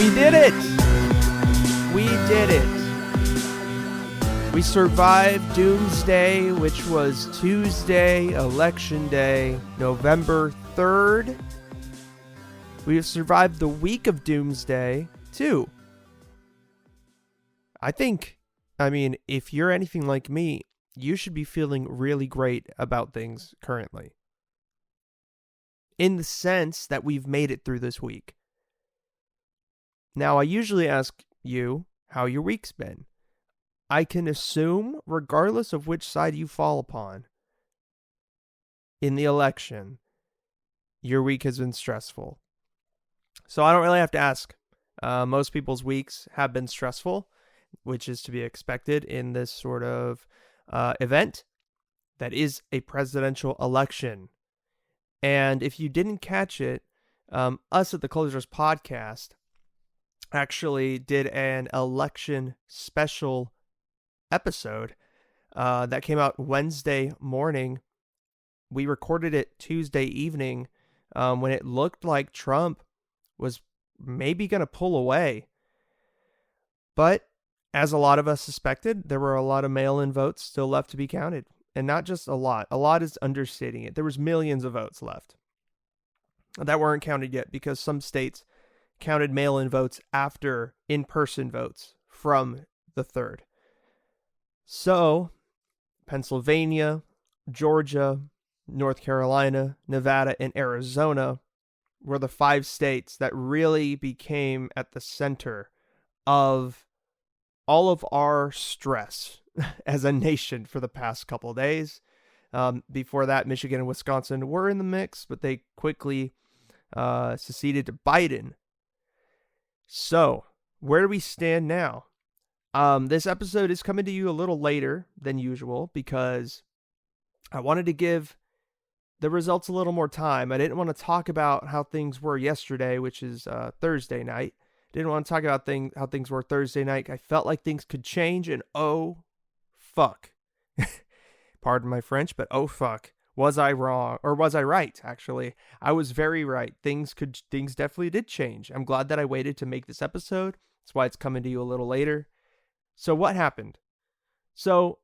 We did it! We did it. We survived Doomsday, which was Tuesday, Election Day, November 3rd. We have survived the week of Doomsday, too. I mean, if you're anything like me, you should be feeling really great about things currently. In the sense that we've made it through this week. Now, I usually ask you how your week's been. I can assume, regardless of which side you fall upon, in the election, your week has been stressful. So I don't really have to ask. Most people's weeks have been stressful, which is to be expected in this sort of event that is a presidential election. And if you didn't catch it, us at the Closers podcast actually did an election special episode that came out Wednesday morning. We recorded it Tuesday evening when it looked like Trump was maybe going to pull away. But as a lot of us suspected, there were a lot of mail-in votes still left to be counted. And not just a lot. A lot is understating it. There was millions of votes left that weren't counted yet because some states counted mail-in votes after in-person votes from the 3rd. So, Pennsylvania, Georgia, North Carolina, Nevada, and Arizona were the 5 states that really became at the center of all of our stress as a nation for the past couple of days. Before that, Michigan and Wisconsin were in the mix, but they quickly seceded to Biden. So, where do we stand now? This episode is coming to you a little later than usual because I wanted to give the results a little more time. I didn't want to talk about how things were yesterday, which is Thursday night. Didn't want to talk about how things were Thursday night. I felt like things could change, and oh, fuck. Pardon my French, but oh, fuck. Was I wrong? Or was I right, actually? I was very right. Things definitely did change. I'm glad that I waited to make this episode. That's why it's coming to you a little later. So what happened? So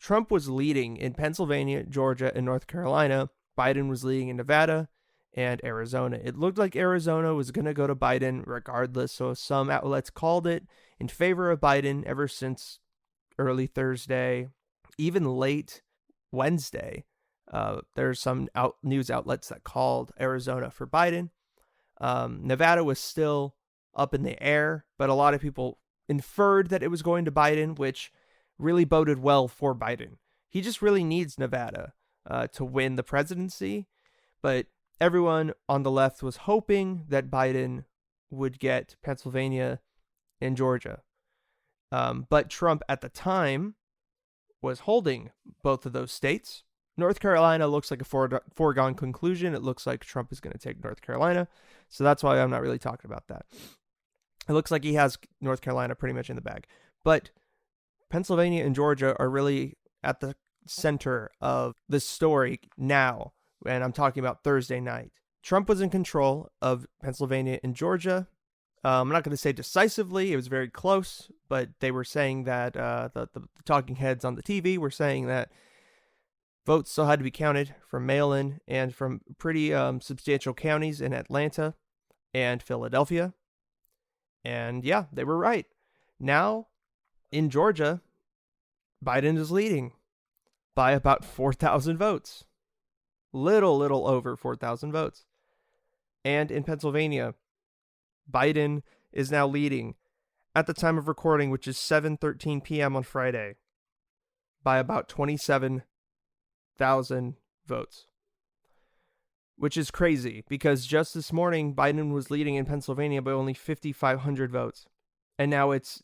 Trump was leading in Pennsylvania, Georgia, and North Carolina. Biden was leading in Nevada and Arizona. It looked like Arizona was going to go to Biden regardless, so some outlets called it in favor of Biden ever since early Thursday, even late Wednesday. There's some news outlets that called Arizona for Biden. Nevada was still up in the air, but a lot of people inferred that it was going to Biden, which really boded well for Biden. He just really needs Nevada to win the presidency, but everyone on the left was hoping that Biden would get Pennsylvania and Georgia. But Trump at the time was holding both of those states. North Carolina looks like a foregone conclusion. It looks like Trump is going to take North Carolina. So that's why I'm not really talking about that. It looks like he has North Carolina pretty much in the bag. But Pennsylvania and Georgia are really at the center of the story now. And I'm talking about Thursday night. Trump was in control of Pennsylvania and Georgia. I'm not going to say decisively. It was very close. But they were saying that the talking heads on the TV were saying that votes still had to be counted from mail-in and from pretty substantial counties in Atlanta and Philadelphia. And yeah, they were right. Now, in Georgia, Biden is leading by about 4,000 votes. Little over 4,000 votes. And in Pennsylvania, Biden is now leading at the time of recording, which is 7:13 p.m. on Friday, by about 27,000 votes, which is crazy because just this morning Biden was leading in Pennsylvania by only 5,500 votes, and now it's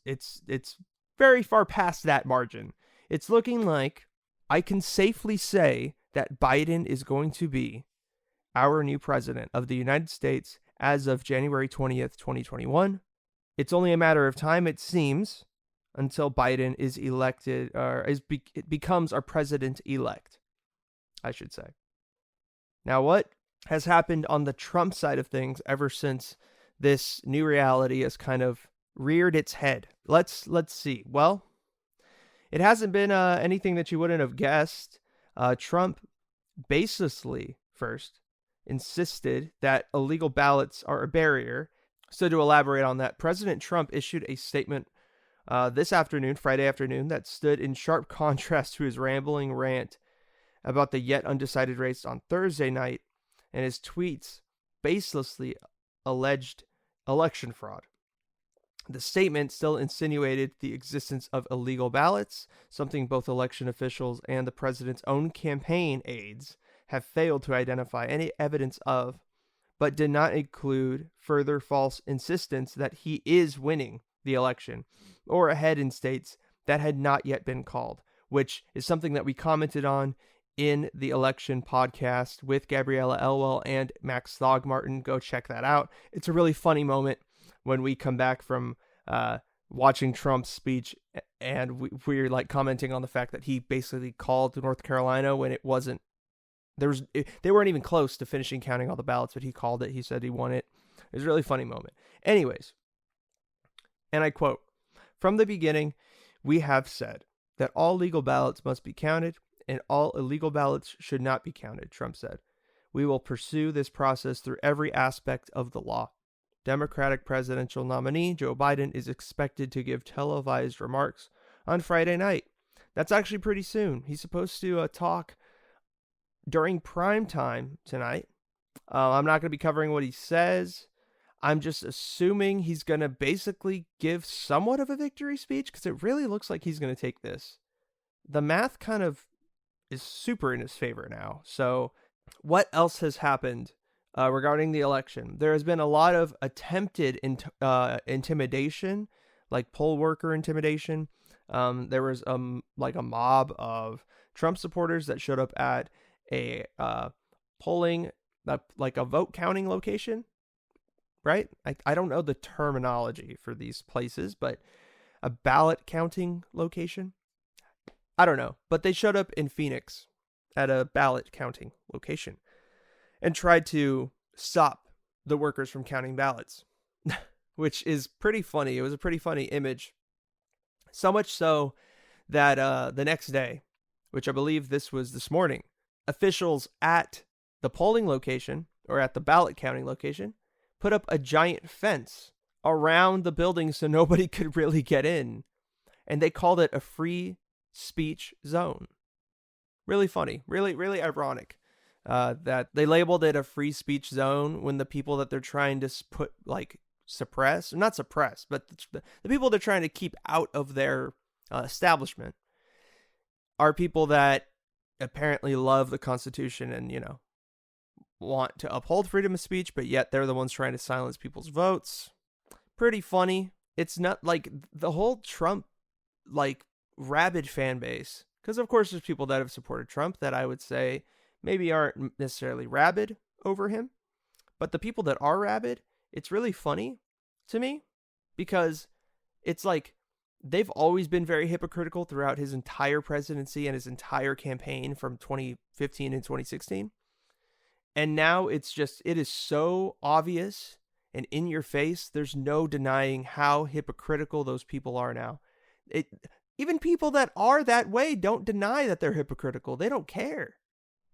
very far past that margin. It's looking like I can safely say that Biden is going to be our new president of the United States as of January 20th, 2021. It's only a matter of time, it seems, until Biden is elected, or becomes our president-elect, I should say. Now, what has happened on the Trump side of things ever since this new reality has kind of reared its head. Let's see. Well, it hasn't been anything that you wouldn't have guessed. Trump baselessly first insisted that illegal ballots are a barrier. So to elaborate on that, President Trump issued a statement this afternoon, Friday afternoon, that stood in sharp contrast to his rambling rant about the yet undecided race on Thursday night and his tweets baselessly alleged election fraud. The statement still insinuated the existence of illegal ballots, something both election officials and the president's own campaign aides have failed to identify any evidence of, but did not include further false insistence that he is winning the election or ahead in states that had not yet been called, which is something that we commented on in the election podcast with Gabriella Elwell and Max Thogmartin. Go check that out. It's a really funny moment when we come back from watching Trump's speech and we're like commenting on the fact that he basically called North Carolina when it wasn't, they weren't even close to finishing counting all the ballots, but he called it. He said he won it. It was a really funny moment. Anyways, and I quote, "From the beginning, we have said that all legal ballots must be counted and all illegal ballots should not be counted," Trump said. "We will pursue this process through every aspect of the law." Democratic presidential nominee Joe Biden is expected to give televised remarks on Friday night. That's actually pretty soon. He's supposed to talk during prime time tonight. I'm not going to be covering what he says. I'm just assuming he's going to basically give somewhat of a victory speech because it really looks like he's going to take this. The math kind of is super in his favor now. So what else has happened regarding the election? There has been a lot of attempted intimidation, like poll worker intimidation. There was like a mob of Trump supporters that showed up at a polling, like a vote counting location, right? I don't know the terminology for these places, but a ballot counting location. I don't know, but they showed up in Phoenix at a ballot counting location and tried to stop the workers from counting ballots, which is pretty funny. It was a pretty funny image. So much so that the next day, which I believe this was this morning, officials at the polling location or at the ballot counting location put up a giant fence around the building so nobody could really get in. And they called it a free speech zone. Really funny, really ironic that they labeled it a free speech zone when the people that they're trying to not suppress, but the people they're trying to keep out of their establishment are people that apparently love the Constitution and, want to uphold freedom of speech, but yet they're the ones trying to silence people's votes. Pretty funny. It's not like the whole Trump, rabid fan base, because of course there's people that have supported Trump that I would say maybe aren't necessarily rabid over him, but the people that are rabid, it's really funny to me because it's like they've always been very hypocritical throughout his entire presidency and his entire campaign from 2015 and 2016. And now it is so obvious and in your face. There's no denying how hypocritical those people are now. Even people that are that way don't deny that they're hypocritical. They don't care.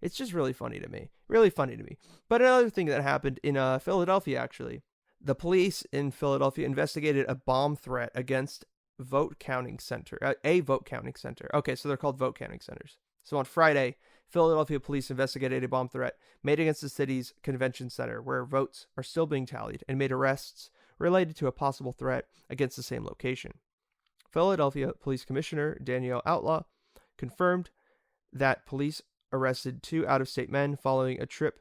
It's just really funny to me. Really funny to me. But another thing that happened in Philadelphia, actually, the police in Philadelphia investigated a bomb threat against a vote counting center. Okay, so they're called vote counting centers. So on Friday, Philadelphia police investigated a bomb threat made against the city's convention center where votes are still being tallied and made arrests related to a possible threat against the same location. Philadelphia Police Commissioner Danielle Outlaw confirmed that police arrested 2 out-of-state men following a tip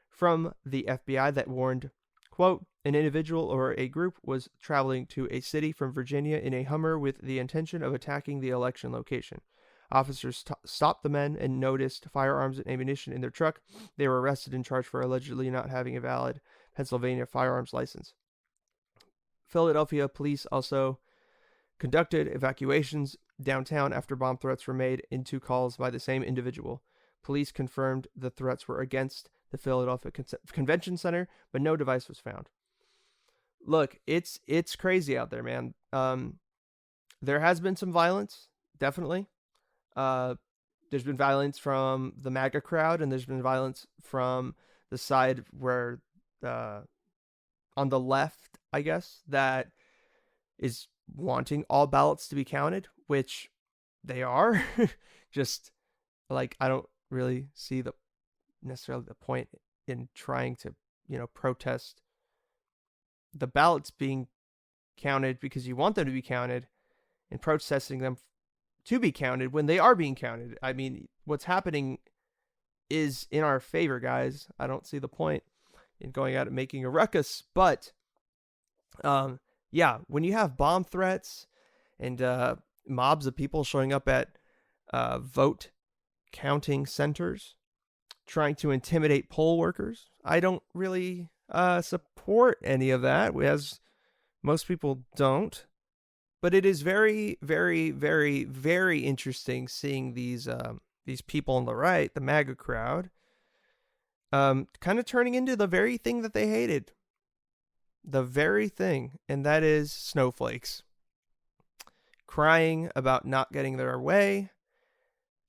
from the FBI that warned, quote, "An individual or a group was traveling to a city from Virginia in a Hummer with the intention of attacking the election location. Officers stopped the men and noticed firearms and ammunition in their truck. They were arrested and charged for allegedly not having a valid Pennsylvania firearms license." Philadelphia police also conducted evacuations downtown after bomb threats were made in 2 calls by the same individual. Police confirmed the threats were against the Philadelphia Convention Center, but no device was found. Look, it's crazy out there, man. There has been some violence, definitely. There's been violence from the MAGA crowd, and there's been violence from the side where, on the left, I guess, that is wanting all ballots to be counted, which they are. Just like, I don't really see necessarily the point in trying to, protest the ballots being counted because you want them to be counted, and protesting them to be counted when they are being counted. I mean, what's happening is in our favor, guys. I don't see the point in going out and making a ruckus. But yeah, when you have bomb threats and mobs of people showing up at vote counting centers trying to intimidate poll workers, I don't really support any of that, as most people don't. But it is very, very, very, very interesting seeing these people on the right, the MAGA crowd, kind of turning into the very thing that they hated. The very thing, and that is snowflakes. Crying about not getting their way,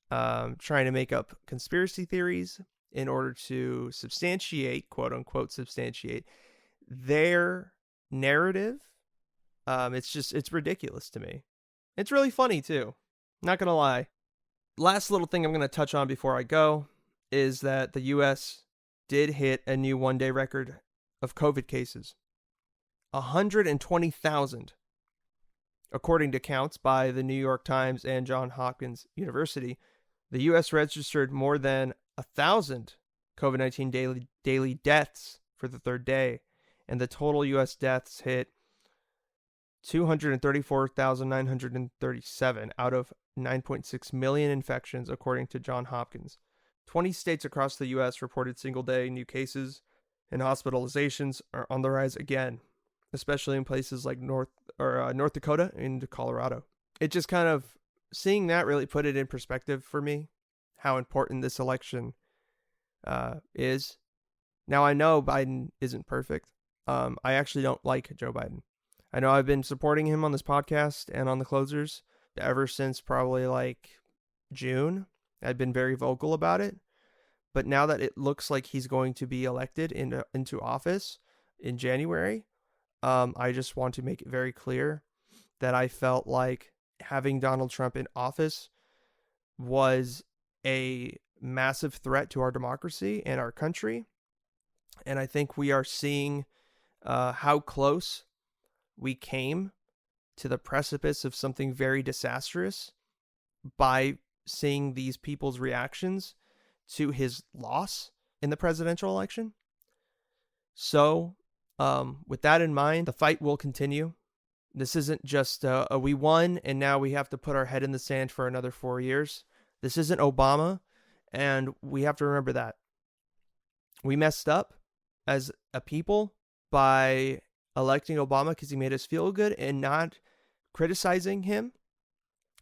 trying to make up conspiracy theories in order to substantiate, quote unquote, substantiate their narrative. It's ridiculous to me. It's really funny too. Not gonna lie. Last little thing I'm gonna touch on before I go is that the U.S. did hit a new one-day record of COVID cases. 120,000. According to counts by the New York Times and Johns Hopkins University, the U.S. registered more than 1,000 COVID-19 daily deaths for the third day, and the total U.S. deaths hit 234,937 out of 9.6 million infections, according to Johns Hopkins. 20 states across the U.S. reported single-day new cases, and hospitalizations are on the rise again, especially in places like North Dakota and Colorado. It just kind of, seeing that really put it in perspective for me, how important this election is. Now, I know Biden isn't perfect. I actually don't like Joe Biden. I know I've been supporting him on this podcast and on the closers ever since probably like June. I've been very vocal about it. But now that it looks like he's going to be elected into office in January, I just want to make it very clear that I felt like having Donald Trump in office was a massive threat to our democracy and our country. And I think we are seeing how close we came to the precipice of something very disastrous by seeing these people's reactions to his loss in the presidential election. So, with that in mind, the fight will continue. This isn't just we won and now we have to put our head in the sand for another 4 years. This isn't Obama, and we have to remember that. We messed up as a people by electing Obama because he made us feel good and not criticizing him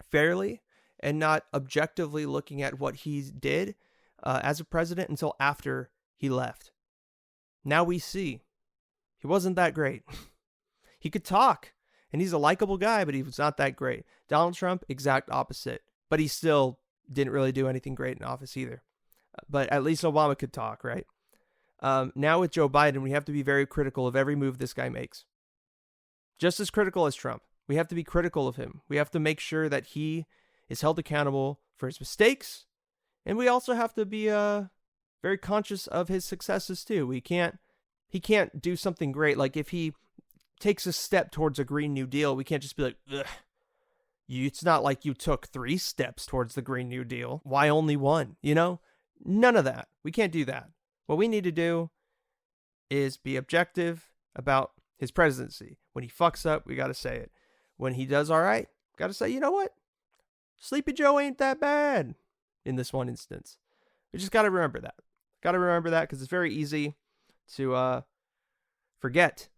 fairly and not objectively looking at what he did as a president until after he left. Now we see he wasn't that great. He could talk, and he's a likable guy, but he was not that great. Donald Trump, exact opposite, but he still didn't really do anything great in office either. But at least Obama could talk, right? Now with Joe Biden, we have to be very critical of every move this guy makes. Just as critical as Trump. We have to be critical of him. We have to make sure that he is held accountable for his mistakes. And we also have to be very conscious of his successes too. He can't do something great. Like if he takes a step towards a Green New Deal, we can't just be like, ugh. It's not like you took 3 steps towards the Green New Deal. Why only 1? None of that. We can't do that. What we need to do is be objective about his presidency. When he fucks up, we got to say it. When he does all right, got to say, you know what? Sleepy Joe ain't that bad in this one instance. We just got to remember that. Got to remember that because it's very easy to forget.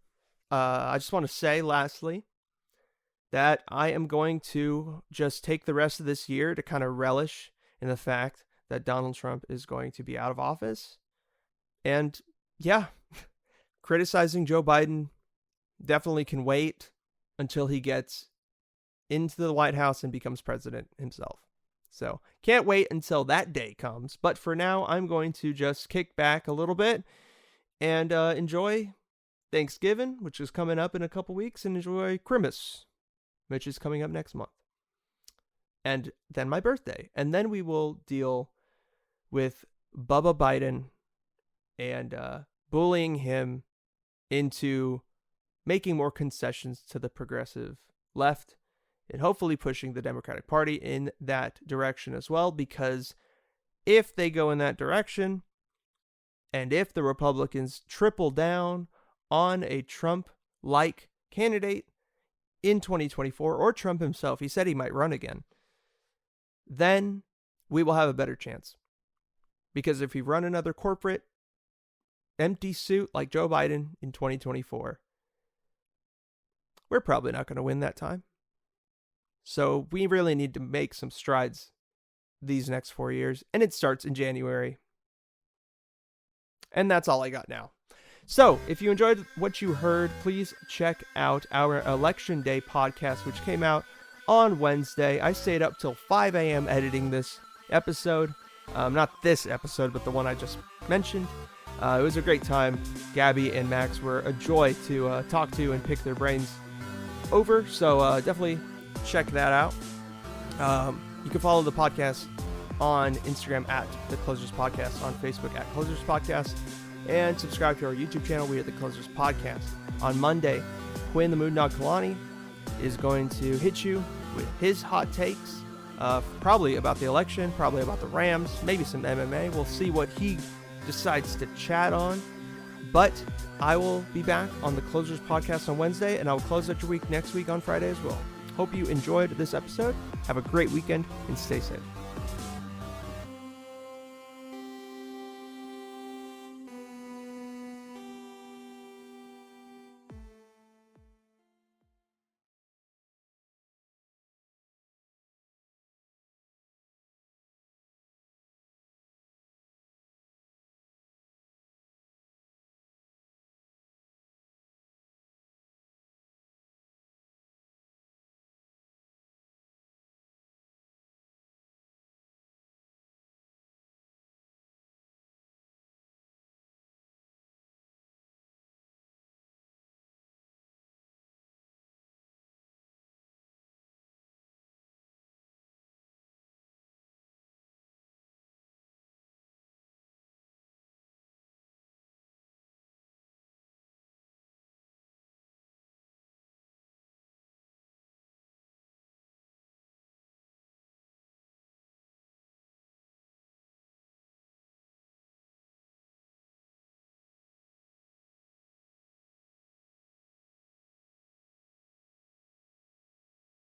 I just want to say, lastly, that I am going to just take the rest of this year to kind of relish in the fact that Donald Trump is going to be out of office And yeah, criticizing Joe Biden definitely can wait until he gets into the White House and becomes president himself. So can't wait until that day comes. But for now, I'm going to just kick back a little bit and enjoy Thanksgiving, which is coming up in a couple weeks, and enjoy Christmas, which is coming up next month. And then my birthday. And then we will deal with Bubba Biden and bullying him into making more concessions to the progressive left and hopefully pushing the Democratic Party in that direction as well, because if they go in that direction, and if the Republicans triple down on a Trump-like candidate in 2024, or Trump himself, he said he might run again, then we will have a better chance. Because if we run another corporate, empty suit like Joe Biden in 2024, we're probably not going to win that time. So we really need to make some strides these next 4 years, and it starts in January. And that's all I got now. So if you enjoyed what you heard, please check out our Election Day podcast, which came out on Wednesday. I stayed up till 5 a.m. editing this episode. Not this episode, but the one I just mentioned. It was a great time. Gabby and Max were a joy to talk to and pick their brains over. So definitely check that out. You can follow the podcast on Instagram at The Closers Podcast, on Facebook at Closers Podcast, and subscribe to our YouTube channel. We are The Closers Podcast. On Monday, Quinn the Moondog Kalani is going to hit you with his hot takes, probably about the election, probably about the Rams, maybe some MMA. We'll see what he decides to chat on. But I will be back on the Closers Podcast on Wednesday, and I will close out your week next week on Friday as well. Hope you enjoyed this episode. Have a great weekend and stay safe.